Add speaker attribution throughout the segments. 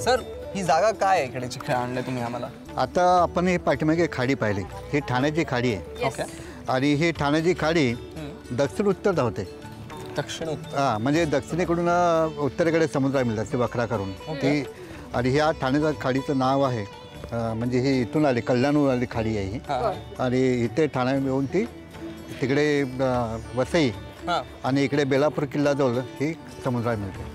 Speaker 1: Sir ही जागा काय आहे इकडे जिकडे आणले तुम्ही आम्हाला?
Speaker 2: आता आपण ही पाठीमागे खाडी पाहिली, ही ठाण्याची खाडी आहे.
Speaker 1: ओके.
Speaker 2: आणि ही ठाण्याची खाडी दक्षिण उत्तर धावते.
Speaker 1: दक्षिण उत्तर?
Speaker 2: हां, म्हणजे दक्षिणेकडून उत्तरेकडे समुद्र मिळतात ते वक्रा करून ती. आणि ह्या ठाण्याच्या खाडीचं नाव आहे म्हणजे ही इथून आली, कल्याणहून आली खाडी आहे ही. आणि इथे ठाणे येऊन ती तिकडे वसई आणि इकडे बेलापूर किल्ल्याजवळ ही समुद्रात मिळते.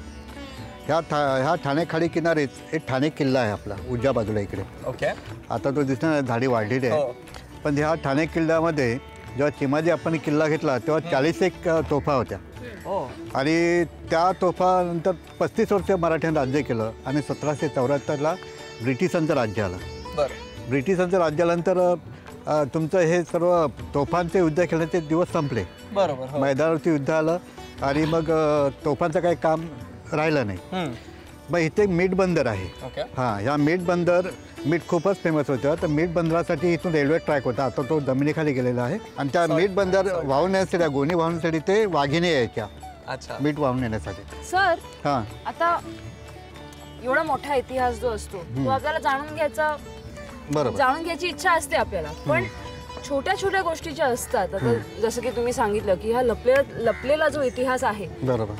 Speaker 2: ह्या ठाणे खाडी किनारीच एक ठाणे किल्ला आहे आपला उजव्या बाजूला इकडे.
Speaker 1: ओके.
Speaker 2: आता तो दिसणार झाडी वाढलेली आहे. पण ह्या ठाणे किल्ल्यामध्ये जेव्हा चिमाजी आपण किल्ला घेतला तेव्हा 41 तोफा होत्या. आणि त्या तोफानंतर 35 वर्ष मराठ्यांनी राज्य केलं आणि 1774ला ब्रिटिशांचं राज्य आलं. ब्रिटिशांचं राज्य आल्यानंतर तुमचं हे सर्व तोफांचे युद्ध खेळण्याचे दिवस संपले.
Speaker 1: बरोबर.
Speaker 2: मैदानावरती युद्ध आलं आणि मग तोफांचं काही काम राहिलं नाही. मग इथे मीठ बंदर आहे. हां, ह्या मीठ खूपच फेमस होतं. तर मीठ बंदरासाठी इथून रेल्वे ट्रॅक होता, आता तो जमिनीखाली गेलेला आहे. आणि त्या मीठ बंदर वाहून येण्यासाठी, गोणी वाहून येण्यासाठी ते वाघिणी यायच्या.
Speaker 1: अच्छा.
Speaker 2: मीठ वाहून येण्यासाठी.
Speaker 3: सर,
Speaker 2: हां,
Speaker 3: आता एवढा मोठा इतिहास जो असतो तो आपल्याला जाणून घ्यायची इच्छा असते आपल्याला. पण छोट्या छोट्या गोष्टी ज्या असतात, आता जसं की तुम्ही सांगितलं की हा लपलेला जो इतिहास आहे, बरोबर,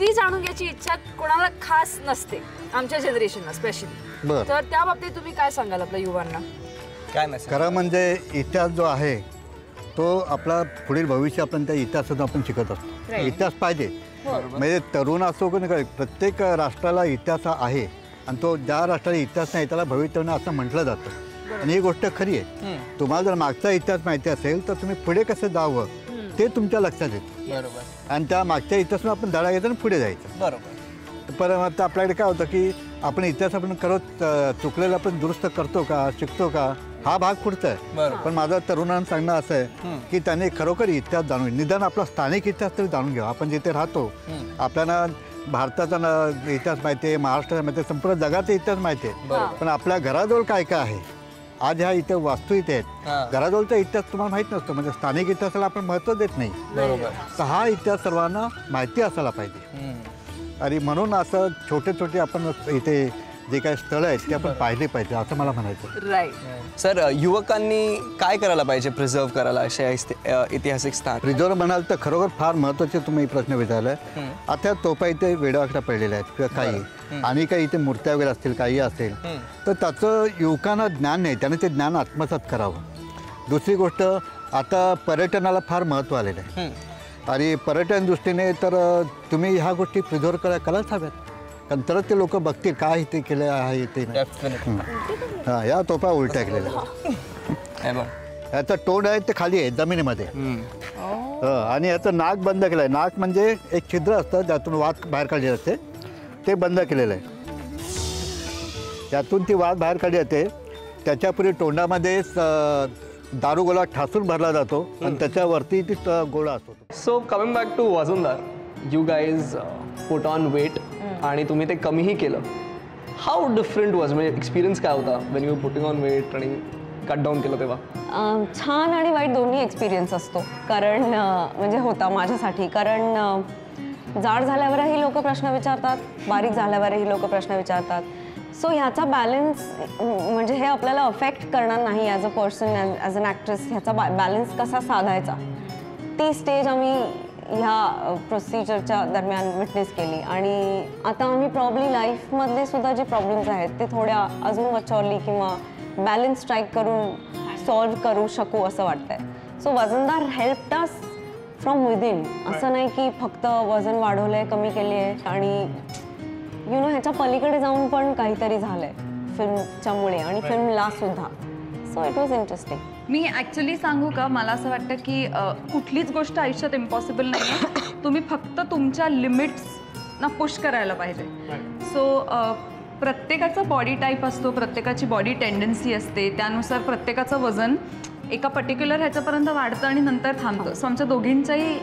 Speaker 3: ती जाणून घ्यायची इच्छा कोणाला खास नसते, आमच्या जनरेशनला स्पेशली. तर त्या बाबतीत तुम्ही काय सांगाल आपल्या युवांना?
Speaker 1: काय मेसेज?
Speaker 2: खरं म्हणजे इतिहास जो आहे तो आपला पुढील भविष्य आपण त्या इतिहासातून आपण शिकत असतो. इतिहास पाहिजे, म्हणजे तरुण असो की नाही, प्रत्येक राष्ट्राला इतिहास आहे. आणि तो ज्या राष्ट्राला इतिहास नाही त्याला भवितव्य असं म्हटलं जातं. आणि ही गोष्ट खरी आहे. तुम्हाला जर मागचा इतिहास माहिती असेल तर तुम्ही पुढे कसं जावं ते तुमच्या लक्षात येतं.
Speaker 1: बरोबर.
Speaker 2: आणि त्या मागच्या इतिहासातून आपण धडा घ्यायचा आणि पुढे जायचं.
Speaker 1: बरोबर.
Speaker 2: पण आता आपल्याकडे काय होतं की आपण इतिहास आपण करत चुकलेला आपण दुरुस्त करतो का, शिकतो का, हा भाग पुढचा आहे. पण माझं तरुणांना सांगणं असं आहे की त्याने खरोखर इतिहास जाणून, निदान आपला स्थानिक इतिहास तरी जाणून घ्यावा. आपण जिथे राहतो आपल्याला भारताचा इतिहास माहिती आहे, महाराष्ट्राचा माहिती आहे, संपूर्ण जगाचा इतिहास माहिती आहे. पण आपल्या घराजवळ काय काय आहे, आज ह्या इथे वास्तू इथे आहेत, घराजवळचा इतिहास तुम्हाला माहीत नसतो. म्हणजे स्थानिक इतिहासाला आपण महत्त्व देत नाही. तर हा इतिहास सर्वांना माहिती असायला पाहिजे. आणि म्हणून असं छोटे छोटे आपण इथे जे काही स्थळं आहेत ते आपण पाहिले पाहिजे असं मला म्हणायचं.
Speaker 3: राईट.
Speaker 1: सर, युवकांनी काय करायला पाहिजे प्रिझर्व्ह करायला अशा ऐतिहासिक स्थान?
Speaker 2: प्रिझर्व्ह म्हणाल तर खरोखर फार महत्त्वाचे तुम्ही प्रश्न विचारला. आता तोफा इथे वेडावाकडा पडलेल्या आहेत किंवा काही, आणि काही इथे मूर्त्या वगैरे असतील, काही असेल, तर त्याचं युवकांना ज्ञान नाही, त्याने ते ज्ञान आत्मसात करावं. दुसरी गोष्ट, आता पर्यटनाला फार महत्त्व आलेलं आहे. आणि पर्यटन दृष्टीने तर तुम्ही ह्या गोष्टी प्रिझर्व्ह करायलाच हव्यात, कारण तरच ते लोक बघतील काय इथे केलं आहे ते. हां, या तोफा उलट्या केलेल्या. याचं तोंड आहे ते खाली आहे जमिनीमध्ये. आणि याचं नाक बंद केलं आहे. नाक म्हणजे एक छिद्र असतं ज्यातून वात बाहेर काढली जाते, ते बंद केलेलं आहे. त्यातून ती वात बाहेर काढली जाते. त्याच्यापूर्वी तोंडामध्ये दारूगोळा ठासून भरला जातो आणि त्याच्यावरती ती गोळा असतो.
Speaker 1: So coming back to Vazandar, you guys put on weight आणि तुम्ही ते कमीही केलं. हाऊ डिफरंट वॉज, म्हणजे एक्सपिरियन्स काय होता when you putting on weight आणि कट डाऊन केलं तेव्हा?
Speaker 4: छान आणि वाईट दोन्ही एक्सपिरियन्स असतो. कारण म्हणजे होता माझ्यासाठी, कारण जाड झाल्यावरही लोक प्रश्न विचारतात, बारीक झाल्यावरही लोक प्रश्न विचारतात. सो ह्याचा बॅलन्स म्हणजे हे आपल्याला अफेक्ट करणार नाही as a person, as an actress. ह्याचा बॅलन्स कसा साधायचा ती स्टेज आम्ही ह्या प्रोसिजरच्या दरम्यान विटनेस केली. आणि आता आम्ही प्रॉब्ली लाईफमधले सुद्धा जे प्रॉब्लेम्स आहेत ते थोड्या अजून वचवली किंवा बॅलन्स स्ट्राईक करून सॉल्व्ह करू शकू असं वाटतंय. सो वजनदार हेल्प्ड अस फ्रॉम विदिन. असं नाही की फक्त वजन वाढवलं आहे, कमी केली आहे आणि ह्याच्या पलीकडे जाऊन पण काहीतरी झालंय फिल्मच्यामुळे आणि फिल्मला सुद्धा. So it was interesting.
Speaker 5: Me actually सांगू का, मला असं वाटतं की कुठलीच गोष्ट आयुष्यात इम्पॉसिबल नाही आहे. तुम्ही फक्त तुमच्या लिमिट्सना पुश करायला पाहिजे. सो प्रत्येकाचा बॉडी टाईप असतो, प्रत्येकाची बॉडी टेंडन्सी असते, त्यानुसार प्रत्येकाचं वजन एका पर्टिक्युलर ह्याच्यापर्यंत वाढतं आणि नंतर थांबतं. सो आमच्या दोघींच्याही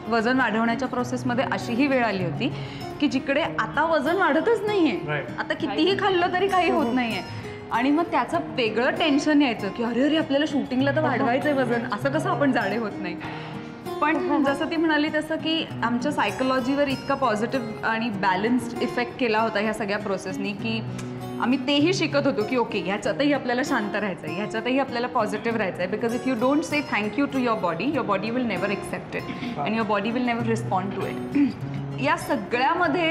Speaker 5: वजन वाढवण्याच्या प्रोसेसमध्ये अशीही वेळ आली होती की जिकडे आता वजन वाढतच नाही आहे, आता कितीही खाल्लं तरी काही होत नाही आहे. आणि मग त्याचं वेगळं टेन्शन यायचं की अरे अरे आपल्याला शूटिंगला तर वाढवायचं आहे वजन, असं कसं आपण जाडे होत नाही. पण जसं ती म्हणाली तसं की आमच्या सायकोलॉजीवर इतका पॉझिटिव्ह आणि बॅलन्स्ड इफेक्ट केला होता ह्या सगळ्या प्रोसेसनी की आम्ही तेही शिकत होतो की ओके ह्याच्यातही आपल्याला शांत राहायचं आहे, ह्याच्यातही आपल्याला पॉझिटिव्ह राहायचं आहे. Because if you don't say thank you to your body will never accept it and your body will never respond to it. या सगळ्यामध्ये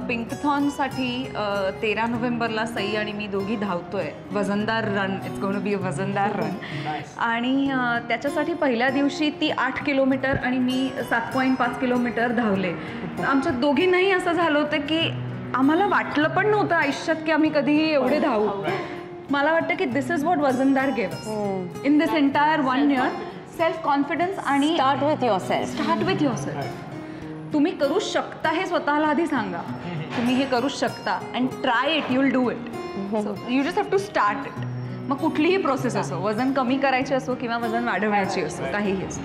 Speaker 5: पिंकथॉनसाठी 13 नोव्हेंबरला सई आणि मी दोघी धावतोय Vazandar run. It's going to be a Vazandar run. आणि त्याच्यासाठी पहिल्या दिवशी ती 8 किलोमीटर आणि मी 7.5 किलोमीटर धावले. आमच्या दोघींनाही असं झालं होतं की आम्हाला वाटलं पण नव्हतं आयुष्यात की आम्ही कधीही एवढे धावू. मला वाटतं की दिस इज वॉट वजनदार gave in this entire 1 year. Self confidence आणि
Speaker 4: स्टार्ट विथ युअर सेल्फ.
Speaker 5: तुम्ही करू शकता हे स्वतःला आधी सांगा. तुम्ही हे करू शकता and try it, you will do it. So you just have to start it. मग कुठलीही प्रोसेस असो, वजन कमी करायची असो किंवा वजन वाढवण्याची असो, काहीही असो.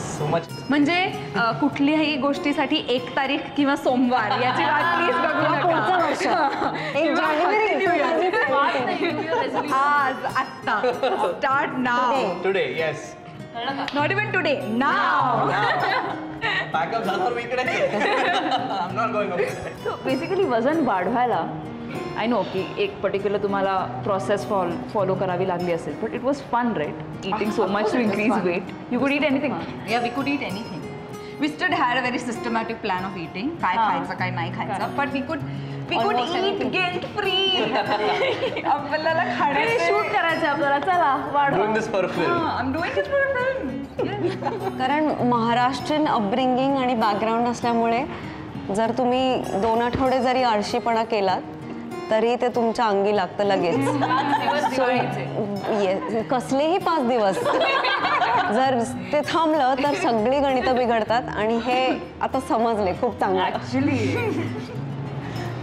Speaker 1: So much.
Speaker 5: म्हणजे कुठल्याही गोष्टीसाठी 1 तारीख किंवा सोमवार याची वाट प्लीज बघू नका. आज आत्ता start now.
Speaker 1: Today yes.
Speaker 5: Not even today, now.
Speaker 1: Backup झाल्यावर मी इकडे I'm not going away.
Speaker 3: So basically वजन वाढवायला आय नो की एक पर्टिक्युलर तुम्हाला प्रोसेस फॉलो करावी लागली असेल, but it was fun right eating so much to increase weight. You could eat anything.
Speaker 5: या we could eat anything. We still had a very systematic plan of eating. काय खायचं काय नाही खायचं, but we could eat guilt free. आपल्याला खाण्याचं
Speaker 3: shoot करायचं आपल्याला, चला वाढवा.
Speaker 1: Doing this for a film.
Speaker 5: I'm doing this for a film.
Speaker 4: कारण महाराष्ट्रीयन अपब्रिंगिंग आणि बॅकग्राऊंड असल्यामुळे जर तुम्ही 2 आठवडे जरी आळशीपणा केलात तरी ते तुमच्या अंगी लागतं लगेच. कसलेही 5 दिवस जर ते थांबलं तर सगळी गणितं बिघडतात आणि हे आता समजले खूप चांगलं.
Speaker 3: ऍक्च्युली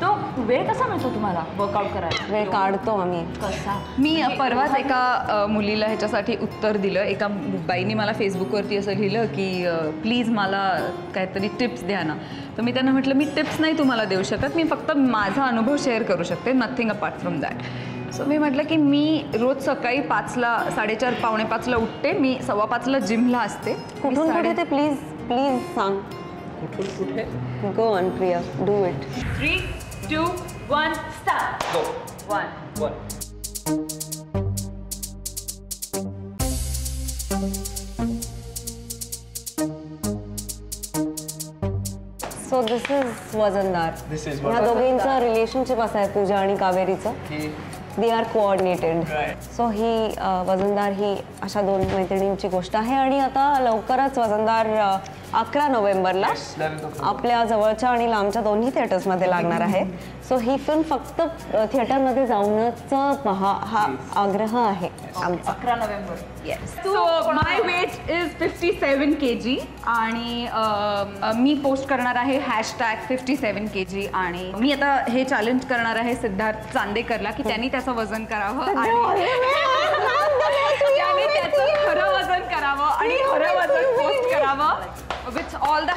Speaker 3: तो वेळ कसा मिळतो तुम्हाला वर्कआउट करायला?
Speaker 4: वेळ काढतो आम्ही.
Speaker 3: कसा?
Speaker 5: मी परवाच एका मुलीला ह्याच्यासाठी उत्तर दिलं. एका बाईने मला फेसबुकवरती असं लिहिलं की प्लीज मला काहीतरी टिप्स द्या ना. तर मी त्यांना म्हटलं मी टिप्स नाही तुम्हाला देऊ शकत, मी फक्त माझा अनुभव शेअर करू शकते, nothing apart from that. So मी म्हटलं की मी रोज सकाळी 5ला 4:30 पावणे 5ला उठते. मी 5:15ला जिमला असते.
Speaker 4: कुठून कुठे ते प्लीज सांग.
Speaker 1: कुठे?
Speaker 4: Go on Priya, do it.
Speaker 5: 3, 2, 1 start.
Speaker 1: Go.
Speaker 5: 1.
Speaker 1: 1.
Speaker 4: So this is वजनदार.
Speaker 1: This is
Speaker 4: ह्या दोघींचं रिलेशनशिप असं आहे, पूजा आणि कावेरीचं. They are coordinated. सो ही वजनदार ही अशा 2 मैत्रिणींची गोष्ट आहे. आणि आता लवकरच वजनदार 11 नोव्हेंबरला आपल्या जवळच्या आणि लांबच्या दोन्ही थिएटर्समध्ये लागणार आहे. सो ही फिल्म फक्त थिएटरमध्ये जाऊनच पहा हा आग्रह आहे आमचा.
Speaker 5: 11 November. Yes. So my weight is 57 kg आणि मी पोस्ट करणार आहे #57 kg. आणि मी आता हे चॅलेंज करणार आहे सिद्धार्थ चांदेकरला की त्यांनी त्याचं वजन करावं आणि त्याने त्याचं खरं वजन करावं आणि खरं वजन पोस्ट करावं विथ ऑल द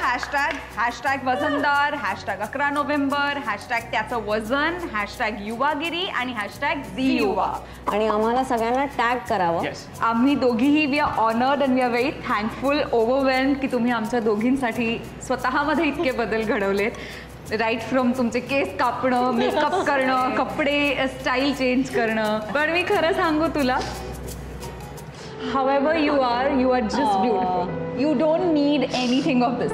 Speaker 5: हॅशटॅग वजनदार, #11 नोव्हेंबर, त्याचं वजन, #युवागिरी आणि #ZeYuva.
Speaker 4: आणि आम्हाला सगळ्यांना टॅग करावं.
Speaker 5: आम्ही दोघीही we are honoured and we are very thankful, overwhelmed की तुम्ही आमच्या दोघींसाठी स्वतःमध्ये इतके बदल घडवलेत. राईट फ्रॉम तुमचे केस कापणं, मेकअप करणं, कपडे स्टाईल चेंज करणं. पण मी खरं सांगू तुला, however you are just beautiful. You don't need anything of this.